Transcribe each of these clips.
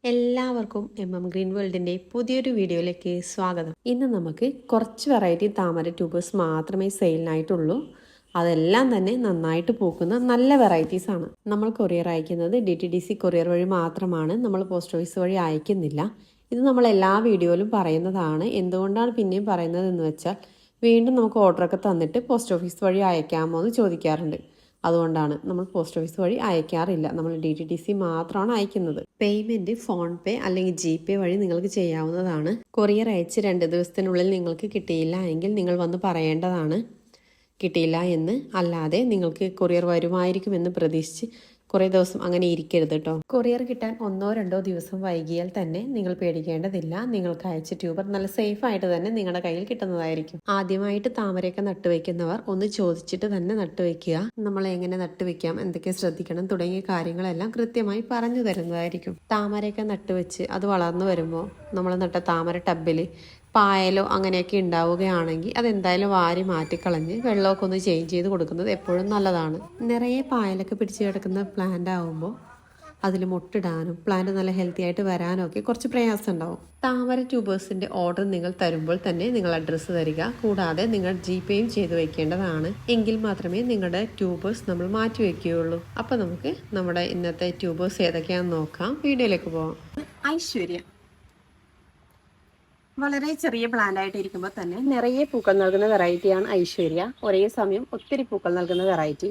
എല്ലാവർക്കും ഗ്രീൻ വേൾഡിൻ്റെ പുതിയൊരു വീഡിയോയിലേക്ക് സ്വാഗതം. ഇന്ന് നമുക്ക് കുറച്ച് വെറൈറ്റി താമര ട്യൂബേഴ്സ് മാത്രമേ സെയിലിനായിട്ടുള്ളൂ. അതെല്ലാം തന്നെ നന്നായിട്ട് പൂക്കുന്ന നല്ല വെറൈറ്റീസ് ആണ്. നമ്മൾ കൊറിയർ അയക്കുന്നത് DTDC കൊറിയർ വഴി മാത്രമാണ്. നമ്മൾ പോസ്റ്റ് ഓഫീസ് വഴി അയക്കുന്നില്ല. ഇത് നമ്മൾ എല്ലാ വീഡിയോയിലും പറയുന്നതാണ്. എന്തുകൊണ്ടാണ് പിന്നെയും പറയുന്നത് എന്ന് വെച്ചാൽ വീണ്ടും നമുക്ക് ഓർഡറൊക്കെ തന്നിട്ട് പോസ്റ്റ് ഓഫീസ് വഴി അയക്കാമോ എന്ന് ചോദിക്കാറുണ്ട്. അതുകൊണ്ടാണ് നമ്മൾ പോസ്റ്റ് ഓഫീസ് വഴി അയക്കാറില്ല. നമ്മൾ DTDC മാത്രമാണ് അയക്കുന്നത്. പേയ്മെന്റ് ഫോൺ പേ അല്ലെങ്കിൽ GPay വഴി നിങ്ങൾക്ക് ചെയ്യാവുന്നതാണ്. കൊറിയർ അയച്ച് 2 ദിവസത്തിനുള്ളിൽ നിങ്ങൾക്ക് കിട്ടിയില്ല എങ്കിൽ നിങ്ങൾ വന്ന് പറയേണ്ടതാണ്. കിട്ടിയില്ല എന്ന് അല്ലാതെ നിങ്ങൾക്ക് കൊറിയർ വരുമായിരിക്കുമെന്ന് പ്രതീക്ഷിച്ച് കുറേ ദിവസം അങ്ങനെ ഇരിക്കരുത് കേട്ടോ. കൊറിയർ കിട്ടാൻ 1-2 ദിവസം വൈകിയാൽ തന്നെ നിങ്ങൾ പേടിക്കേണ്ടതില്ല. നിങ്ങൾക്ക് അയച്ച ട്യൂബർ നല്ല സേഫ് ആയിട്ട് തന്നെ നിങ്ങളുടെ കയ്യിൽ കിട്ടുന്നതായിരിക്കും. ആദ്യമായിട്ട് താമരയൊക്കെ നട്ടുവെക്കുന്നവർ ഒന്ന് ചോദിച്ചിട്ട് തന്നെ നട്ടുവെക്കുക. നമ്മൾ എങ്ങനെ നട്ടുവെക്കാം, എന്തൊക്കെ ശ്രദ്ധിക്കണം തുടങ്ങിയ കാര്യങ്ങളെല്ലാം കൃത്യമായി പറഞ്ഞു തരുന്നതായിരിക്കും. താമരയൊക്കെ നട്ടുവെച്ച് അത് വളർന്നു വരുമ്പോൾ നമ്മൾ നട്ട താമര ടബിൽ പായലോ അങ്ങനെയൊക്കെ ഉണ്ടാവുകയാണെങ്കിൽ അതെന്തായാലും വാരി മാറ്റിക്കളഞ്ഞ് വെള്ളമൊക്കെ ഒന്ന് ചേഞ്ച് ചെയ്ത് കൊടുക്കുന്നത് എപ്പോഴും നല്ലതാണ്. നിറയെ പായലൊക്കെ പിടിച്ച് കിടക്കുന്ന പ്ലാന്റ് ആകുമ്പോൾ അതിൽ മുട്ടിടാനും പ്ലാന്റ് നല്ല ഹെൽത്തി ആയിട്ട് വരാനും ഒക്കെ കുറച്ച് പ്രയാസം ഉണ്ടാവും. താമര ട്യൂബേഴ്സിൻ്റെ ഓർഡർ നിങ്ങൾ തരുമ്പോൾ തന്നെ നിങ്ങൾ അഡ്രസ്സ് തരിക. കൂടാതെ നിങ്ങൾ GPayയും ചെയ്ത് വയ്ക്കേണ്ടതാണ്. എങ്കിൽ മാത്രമേ നിങ്ങളുടെ ട്യൂബേഴ്സ് നമ്മൾ മാറ്റി വയ്ക്കുകയുള്ളൂ. അപ്പോൾ നമുക്ക് നമ്മുടെ ഇന്നത്തെ ട്യൂബേഴ്സ് ഏതൊക്കെയാണെന്ന് നോക്കാം. വീഡിയോയിലേക്ക് പോകാം. ഐശ്വര്യ വളരെ ചെറിയ പ്ലാന്റ് ആയിട്ട് ഇരിക്കുമ്പോൾ തന്നെ നിറയെ പൂക്കൾ നൽകുന്ന വെറൈറ്റിയാണ് ഐശ്വര്യ. ഒരേ സമയം ഒത്തിരി പൂക്കൾ നൽകുന്ന വെറൈറ്റി,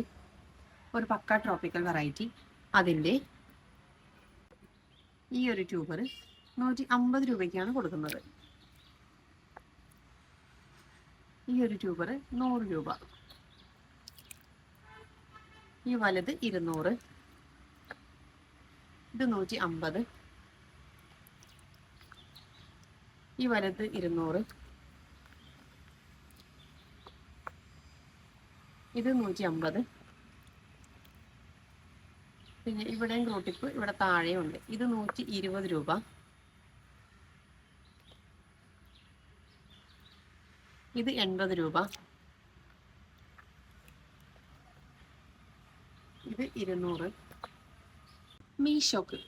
ഒരു പക്ക ട്രോപ്പിക്കൽ വെറൈറ്റി. അതിൻ്റെ ഈ ഒരു ട്യൂബർ 150 രൂപയ്ക്കാണ് കൊടുക്കുന്നത്. ഈ ഒരു ട്യൂബർ 100 രൂപ. ഈ വലുത് 200. ഇത് 150. ഈ വലുത് 200. ഇത് 150. പിന്നെ ഇവിടെയും ഗ്രോട്ടിപ്പ് ഇവിടെ താഴെയുണ്ട്. ഇത് 120 രൂപ. ഇത് 80 രൂപ. ഇത് 200. മീഷോക്ക്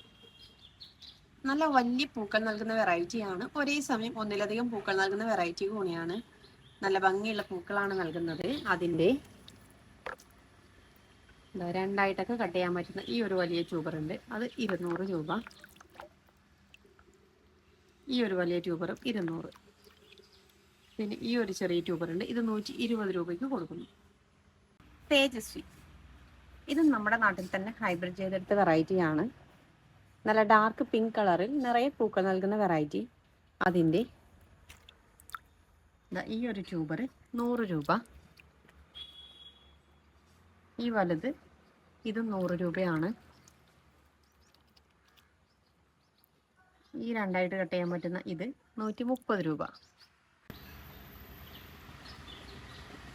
നല്ല വലിയ പൂക്കൾ നൽകുന്ന വെറൈറ്റിയാണ്. ഒരേ സമയം ഒന്നിലധികം പൂക്കൾ നൽകുന്ന വെറൈറ്റി കൂടിയാണ്. നല്ല ഭംഗിയുള്ള പൂക്കളാണ് നൽകുന്നത്. അതിൻ്റെ രണ്ടായിട്ടൊക്കെ കട്ട് ചെയ്യാൻ പറ്റുന്ന ഈ ഒരു വലിയ ട്യൂബറുണ്ട്. അത് 200 രൂപ. ഈ ഒരു വലിയ ട്യൂബറും 200. പിന്നെ ഈ ഒരു ചെറിയ ട്യൂബറുണ്ട്. ഇത് 120 രൂപയ്ക്ക് കൊടുക്കുന്നു. തേജസ്വി ഇത് നമ്മുടെ നാട്ടിൽ തന്നെ ഹൈബ്രിഡ് ചെയ്തെടുത്ത വെറൈറ്റിയാണ്. നല്ല ഡാർക്ക് പിങ്ക് കളറിൽ നിറയെ പൂക്കൾ നൽകുന്ന വെറൈറ്റി. അതിൻ്റെ ഈ ഒരു ട്യൂബർ 100 രൂപ. ഈ വലുത് ഇത് 100 രൂപയാണ്. ഈ രണ്ടായിട്ട് കട്ട് ചെയ്യാൻ പറ്റുന്ന ഇത് 130 രൂപ.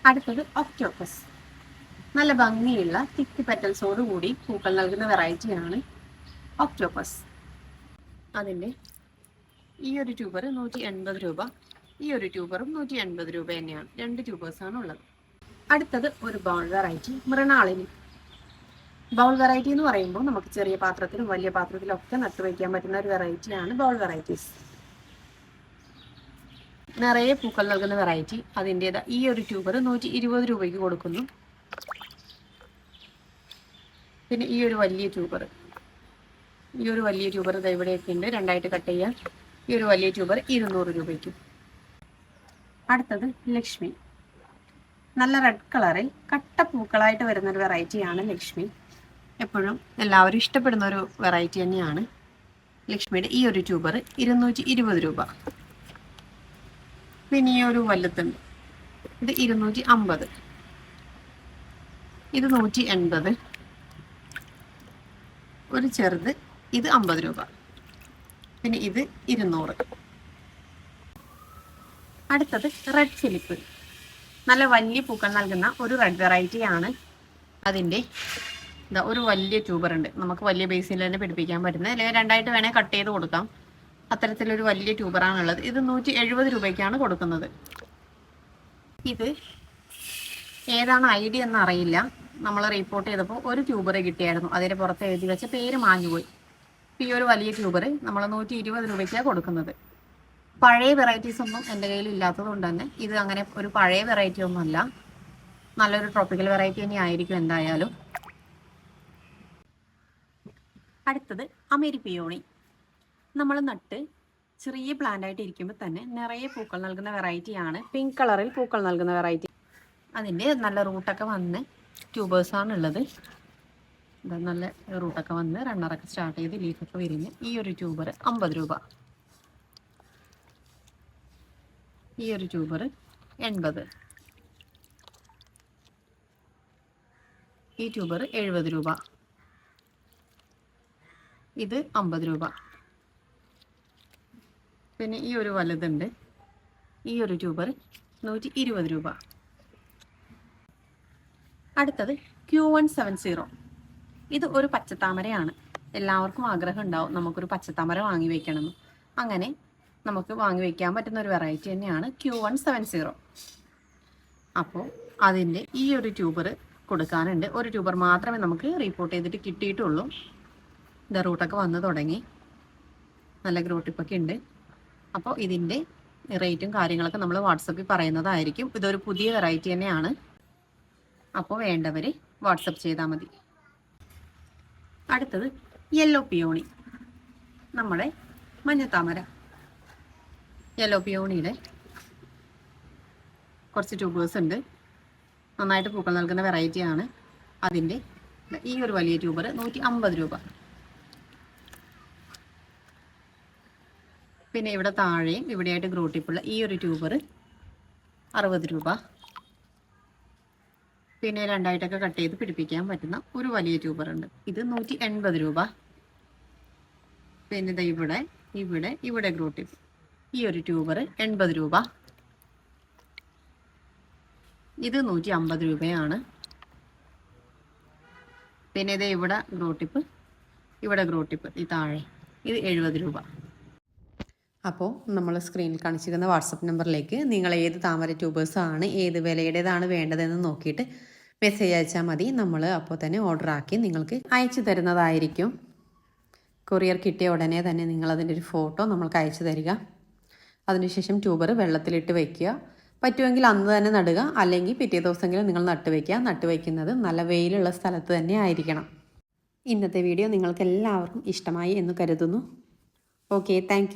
അടുത്തത് ഒക്ടോപ്പസ്. നല്ല ഭംഗിയുള്ള തിക്ക് പെറ്റൽസോട് കൂടി പൂക്കൾ നൽകുന്ന വെറൈറ്റിയാണ് ഒക്ടോപ്പസ്. അതിൻ്റെ ഈ ഒരു ട്യൂബർ 180 രൂപ. ഈ ഒരു ട്യൂബറും 180 രൂപ തന്നെയാണ്. 2 ട്യൂബേഴ്സാണ് ഉള്ളത്. അടുത്തത് ഒരു bowl variety, Mrinalini. Bowl variety എന്ന് പറയുമ്പോൾ നമുക്ക് ചെറിയ പാത്രത്തിലും വലിയ പാത്രത്തിലും ഒക്കെ നട്ടുവയ്ക്കാൻ പറ്റുന്ന ഒരു വെറൈറ്റിയാണ് ബൗൾ വെറൈറ്റീസ്. നിറയെ പൂക്കൾ നൽകുന്ന വെറൈറ്റി. അതിൻ്റെത് ഈ ഒരു ട്യൂബർ 120 രൂപയ്ക്ക് കൊടുക്കുന്നു. പിന്നെ ഈ ഒരു വലിയ ട്യൂബർ, ഈ ഒരു വലിയ ട്യൂബർ ഇവിടെയൊക്കെ ഉണ്ട്. രണ്ടായിട്ട് കട്ട് ചെയ്യാൻ. ഈ ഒരു വലിയ ട്യൂബർ 200 രൂപയ്ക്കും. അടുത്തത് ലക്ഷ്മി. നല്ല റെഡ് കളറിൽ കട്ട പൂക്കളായിട്ട് വരുന്നൊരു വെറൈറ്റിയാണ് ലക്ഷ്മി. എപ്പോഴും എല്ലാവരും ഇഷ്ടപ്പെടുന്ന ഒരു വെറൈറ്റി തന്നെയാണ് ലക്ഷ്മിയുടെ. ഈ ഒരു ട്യൂബർ 220 രൂപ. പിന്നെ ഈ ഒരു വലുതുണ്ട്. ഇത് 250. ഇത് 180. ഒരു ചെറുത് ഇത് 50 രൂപ. പിന്നെ ഇത് 200. അടുത്തത് റെഡ് ഫിലിപ്പ്. നല്ല വലിയ പൂക്കൾ നൽകുന്ന ഒരു റെഡ് വെറൈറ്റിയാണ്. അതിൻ്റെ ഒരു വലിയ ട്യൂബർ ഉണ്ട്. നമുക്ക് വലിയ ബേസിൽ തന്നെ പിടിപ്പിക്കാൻ പറ്റുന്നത്, അല്ലെങ്കിൽ രണ്ടായിട്ട് വേണേൽ കട്ട് ചെയ്ത് കൊടുക്കാം. അത്തരത്തിലൊരു വലിയ ട്യൂബറാണുള്ളത്. ഇത് 170 രൂപയ്ക്കാണ് കൊടുക്കുന്നത്. ഇത് ഏതാണ് ഐഡിയ എന്ന് അറിയില്ല. നമ്മൾ റിപ്പോർട്ട് ചെയ്തപ്പോൾ ഒരു ട്യൂബർ കിട്ടിയായിരുന്നു. അതിന് പുറത്ത് എഴുതി വെച്ച പേര് മാഞ്ഞുപോയി. ഈ ഒരു വലിയ ട്യൂബർ നമ്മൾ 120 രൂപയ്ക്കാണ് കൊടുക്കുന്നത്. പഴയ വെറൈറ്റീസ് ഒന്നും എൻ്റെ കയ്യിൽ ഇല്ലാത്തത് കൊണ്ട് തന്നെ ഇത് അങ്ങനെ ഒരു പഴയ വെറൈറ്റി ഒന്നുമല്ല, നല്ലൊരു ട്രോപ്പിക്കൽ വെറൈറ്റി തന്നെ ആയിരിക്കും എന്തായാലും. അടുത്തത് അമേരി പിയോണി. നമ്മൾ നട്ട് ചെറിയ പ്ലാന്റ് ആയിട്ട് ഇരിക്കുമ്പോൾ തന്നെ നിറയെ പൂക്കൾ നൽകുന്ന വെറൈറ്റിയാണ്. പിങ്ക് കളറിൽ പൂക്കൾ നൽകുന്ന വെറൈറ്റി. അതിൻ്റെ നല്ല റൂട്ടൊക്കെ വന്ന് ട്യൂബേഴ്സാണ് ഉള്ളത്. നല്ല റൂട്ടൊക്കെ വന്ന് റണ്ണറൊക്കെ സ്റ്റാർട്ട് ചെയ്ത് ലീഫൊക്കെ വിരിഞ്ഞ് ഈ ഒരു ട്യൂബർ 50 രൂപ. ഈ ഒരു ട്യൂബർ 80. ഈ ട്യൂബർ 70 രൂപ. ഇത് 50 രൂപ. പിന്നെ ഈ ഒരു വലുതുണ്ട്. ഈ ഒരു ട്യൂബർ 120 രൂപ. അടുത്തത് Q170. ഇത് ഒരു പച്ചത്താമരയാണ്. എല്ലാവർക്കും ആഗ്രഹം ഉണ്ടാവും നമുക്കൊരു പച്ചത്താമര വാങ്ങി വയ്ക്കണമെന്ന്. അങ്ങനെ നമുക്ക് വാങ്ങി വയ്ക്കാൻ പറ്റുന്ന ഒരു വെറൈറ്റി തന്നെയാണ് Q170. അപ്പോൾ അതിൻ്റെ ഈ ഒരു ട്യൂബർ കൊടുക്കാനുണ്ട്. ഒരു ട്യൂബർ മാത്രമേ നമുക്ക് റിപ്പോർട്ട് ചെയ്തിട്ട് കിട്ടിയിട്ടുള്ളൂ. ഇത് റൂട്ടൊക്കെ വന്ന് തുടങ്ങി, നല്ല ഗ്രോട്ടിപ്പൊക്കെ ഉണ്ട്. അപ്പോൾ ഇതിൻ്റെ റേറ്റും കാര്യങ്ങളൊക്കെ നമ്മൾ വാട്സപ്പിൽ പറയുന്നതായിരിക്കും. ഇതൊരു പുതിയ വെറൈറ്റി തന്നെയാണ്. അപ്പോൾ വേണ്ടവർ വാട്സപ്പ് ചെയ്താൽ മതി. അടുത്തത് യെല്ലോ പിയോണി, നമ്മുടെ മഞ്ഞത്താമര. യെല്ലോ പിയോണിയുടെ കുറച്ച് ട്യൂബേഴ്സ് ഉണ്ട്. നന്നായിട്ട് പൂക്കൾ നൽകുന്ന വെറൈറ്റിയാണ്. അതിൻ്റെ ഈ ഒരു വലിയ ട്യൂബർ 150 രൂപ. പിന്നെ ഇവിടെ താഴെയും ഇവിടെയായിട്ട് ഗ്രോട്ടിപ്പുള്ള ഈ ഒരു ട്യൂബർ 60 രൂപ. പിന്നെ രണ്ടായിട്ടൊക്കെ കട്ട് ചെയ്ത് പിടിപ്പിക്കാൻ പറ്റുന്ന ഒരു വലിയ ട്യൂബർ ഉണ്ട്. ഇത് 180 രൂപ. പിന്നെ ഇവിടെ ഇവിടെ ഇവിടെ ഗ്രോട്ടിപ്പ് ഈ ഒരു ട്യൂബർ 80 രൂപ. ഇത് 150 രൂപയാണ്. പിന്നെ ഇത് ഇവിടെ ഗ്രോട്ടിപ്പ് ഈ താഴെ ഇത് 70 രൂപ. അപ്പോൾ നമ്മൾ സ്ക്രീനിൽ കാണിച്ചിരിക്കുന്ന വാട്സപ്പ് നമ്പറിലേക്ക് നിങ്ങൾ ഏത് താമര ട്യൂബേഴ്സാണ് ഏത് വിലയുടേതാണ് വേണ്ടതെന്ന് നോക്കിയിട്ട് മെസ്സേജ് അയച്ചാൽ മതി. നമ്മൾ അപ്പോൾ തന്നെ ഓർഡർ ആക്കി നിങ്ങൾക്ക് അയച്ചു തരുന്നതായിരിക്കും. കൊറിയർ കിട്ടിയ ഉടനെ തന്നെ നിങ്ങളതിൻ്റെ ഒരു ഫോട്ടോ നമ്മൾക്ക് അയച്ചു തരിക. അതിനുശേഷം ട്യൂബർ വെള്ളത്തിലിട്ട് വയ്ക്കുക. പറ്റുമെങ്കിൽ അന്ന് തന്നെ നടുക, അല്ലെങ്കിൽ പിറ്റേ ദിവസമെങ്കിലും നിങ്ങൾ നട്ട് വയ്ക്കുന്നത് നല്ല വെയിലുള്ള സ്ഥലത്ത് തന്നെ ആയിരിക്കണം. ഇന്നത്തെ വീഡിയോ നിങ്ങൾക്ക് എല്ലാവർക്കും ഇഷ്ടമായി എന്ന് കരുതുന്നു. Okay, thank